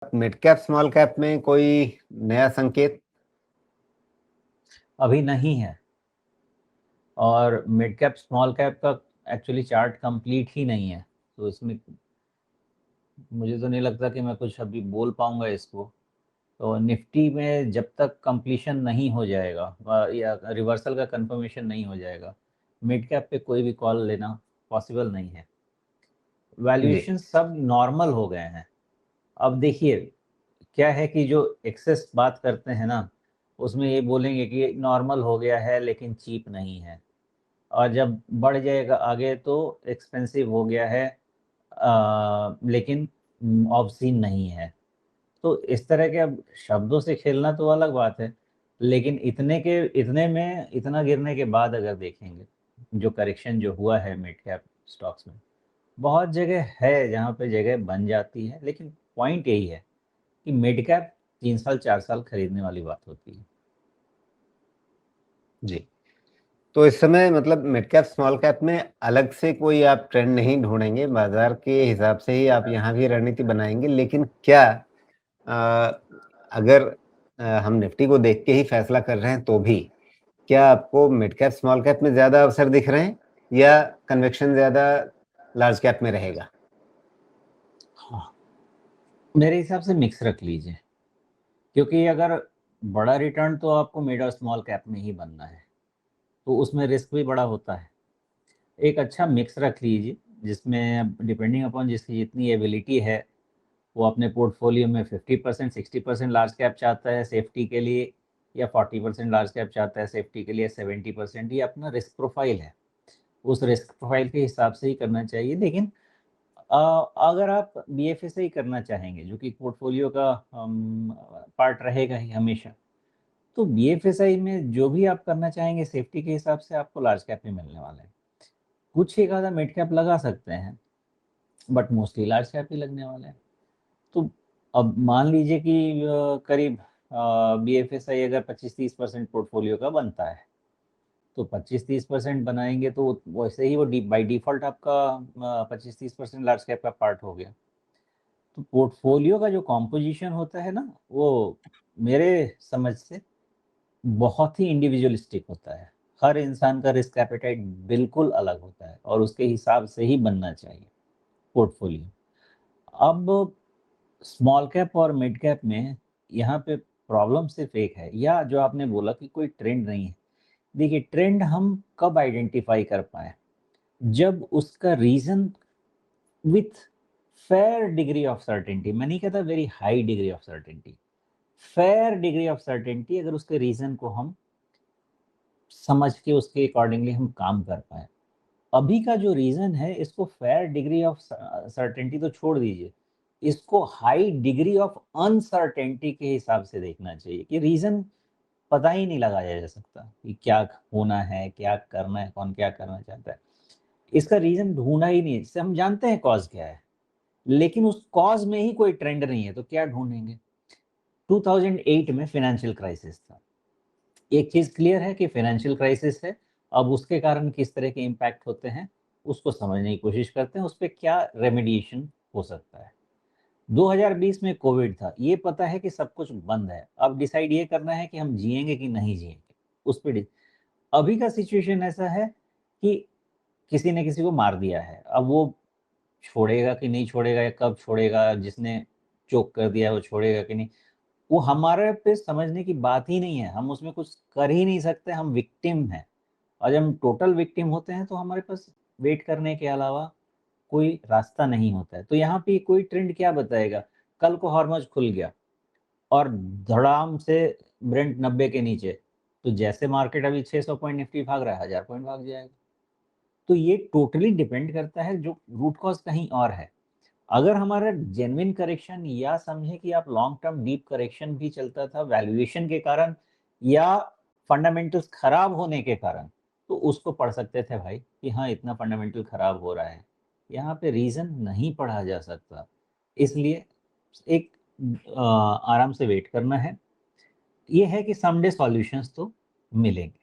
Mid cap small cap में कोई नया संकेत? अभी नहीं है। और मिड कैप स्मॉल कैप का एक्चुअली चार्ट कंप्लीट ही नहीं है, तो इसमें मुझे तो नहीं लगता कि मैं कुछ अभी बोल पाऊंगा इसको। तो निफ्टी में जब तक कंप्लीशन नहीं हो जाएगा या रिवर्सल का कंफर्मेशन नहीं हो जाएगा, मिड कैप पे कोई भी कॉल लेना पॉसिबल नहीं है। जी। वैल्यूएशन सब नॉर्मल हो गए हैं। अब देखिए क्या है कि जो एक्सेस बात करते हैं ना, उसमें ये बोलेंगे कि नॉर्मल हो गया है लेकिन चीप नहीं है, और जब बढ़ जाएगा आगे तो एक्सपेंसिव हो गया है लेकिन ऑब्सीन नहीं है। तो इस तरह के अब शब्दों से खेलना तो अलग बात है, लेकिन इतने में इतना गिरने के बाद अगर देखेंगे जो करेक्शन जो हुआ है मिड कैप स्टॉक्स में, बहुत जगह है जहाँ पे जगह बन जाती है, लेकिन पॉइंट यही है कि मिड कैप 3 साल 4 साल खरीदने वाली बात होती है। जी। तो इस समय मतलब मिड कैप स्मॉल कैप में अलग से कोई आप ट्रेंड नहीं ढूंढेंगे, बाजार के हिसाब से ही आप यहाँ भी रणनीति बनाएंगे। लेकिन क्या अगर हम निफ्टी को देख के ही फैसला कर रहे हैं तो भी क्या आपको मिड कैप स्मॉल कैप में ज्यादा अवसर दिख रहे हैं या कन्विक्शन ज्यादा लार्ज कैप में रहेगा? हाँ, मेरे हिसाब से मिक्स रख लीजिए, क्योंकि अगर बड़ा रिटर्न तो आपको मिड और स्मॉल कैप में ही बनना है, तो उसमें रिस्क भी बड़ा होता है। एक अच्छा मिक्स रख लीजिए जिसमें डिपेंडिंग अपॉन जिसकी जितनी एबिलिटी है, वो अपने पोर्टफोलियो में 50% 60% लार्ज कैप चाहता है सेफ्टी के लिए, या 40% लार्ज कैप चाहता है सेफ्टी के लिए, 70% ये अपना रिस्क प्रोफाइल है। उस रिस्क प्रोफाइल के हिसाब से ही करना चाहिए। लेकिन अगर आप बीएफएसआई करना चाहेंगे जो कि पोर्टफोलियो का पार्ट रहेगा ही हमेशा, तो बीएफएसआई में जो भी आप करना चाहेंगे सेफ्टी के हिसाब से आपको लार्ज कैप में मिलने वाला है। कुछ एक आधा मिड कैप लगा सकते हैं, बट मोस्टली लार्ज कैप ही लगने वाला है। तो अब मान लीजिए कि करीब बीएफएसआई अगर 25-30% पोर्टफोलियो का बनता है, तो 25-30% बनाएंगे तो वैसे ही वो बाई डिफॉल्ट आपका 25-30% लार्ज कैप का पार्ट हो गया। तो पोर्टफोलियो का जो कॉम्पोजिशन होता है ना, वो मेरे समझ से बहुत ही इंडिविजुअलिस्टिक होता है। हर इंसान का रिस्क एपेटाइट बिल्कुल अलग होता है और उसके हिसाब से ही बनना चाहिए पोर्टफोलियो। अब स्मॉल कैप और मिड कैप में यहाँ पे प्रॉब्लम सिर्फ एक है, या जो आपने बोला कि कोई ट्रेंड नहीं है। देखिए ट्रेंड हम कब आइडेंटिफाई कर पाए, जब उसका reason with fair degree of certainty, मैं नहीं कहता very high degree of certainty, fair degree of certainty, अगर उसके रीजन को हम समझ के उसके अकॉर्डिंगली हम काम कर पाए। अभी का जो रीजन है, इसको फेयर डिग्री ऑफ सर्टेनिटी तो छोड़ दीजिए, इसको हाई डिग्री ऑफ अनसर्टेनिटी के हिसाब से देखना चाहिए कि रीजन पता ही नहीं लगाया जा सकता कि क्या होना है, क्या करना है, कौन क्या करना चाहता है। इसका रीजन ढूंढा ही नहीं, इससे हम जानते हैं कॉज क्या है, लेकिन उस कॉज में ही कोई ट्रेंड नहीं है तो क्या ढूंढेंगे। 2008 में फाइनेंशियल क्राइसिस था। एक चीज क्लियर है कि फाइनेंशियल क्राइसिस है। अब उसके कारण किस तरह के इम्पैक्ट होते हैं उसको समझने की कोशिश करते हैं, उस पर क्या रेमेडिएशन हो सकता है। 2020 में कोविड था, ये पता है कि सब कुछ बंद है, अब डिसाइड ये करना है कि हम जिएंगे कि नहीं जिएंगे उस पर। अभी का सिचुएशन ऐसा है कि किसी ने किसी को मार दिया है, अब वो छोड़ेगा कि नहीं छोड़ेगा, या कब छोड़ेगा, जिसने चोक कर दिया है वो छोड़ेगा कि नहीं, वो हमारे पे समझने की बात ही नहीं है। हम उसमें कुछ कर ही नहीं सकते, हम विक्टिम हैं। और जब हम टोटल विक्टिम होते हैं तो हमारे पास वेट करने के अलावा कोई रास्ता नहीं होता है। तो यहाँ पे कोई ट्रेंड क्या बताएगा, कल को हॉर्मज खुल गया और धड़ाम से ब्रेंट 90 के नीचे, तो जैसे मार्केट अभी 600 पॉइंट निफ्टी भाग रहा है, 1000 पॉइंट भाग जाएगा। तो ये टोटली डिपेंड करता है, जो रूट कॉज कहीं और है। अगर हमारा जेन्युइन करेक्शन, या समझे कि आप लॉन्ग टर्म डीप करेक्शन भी चलता था वैल्यूएशन के कारण या फंडामेंटल्स खराब होने के कारण, तो उसको पढ़ सकते थे भाई कि हाँ इतना फंडामेंटल खराब हो रहा है। यहाँ पे रीजन नहीं पढ़ा जा सकता, इसलिए एक आराम से वेट करना है। ये है कि समडे सॉल्यूशंस तो मिलेंगे।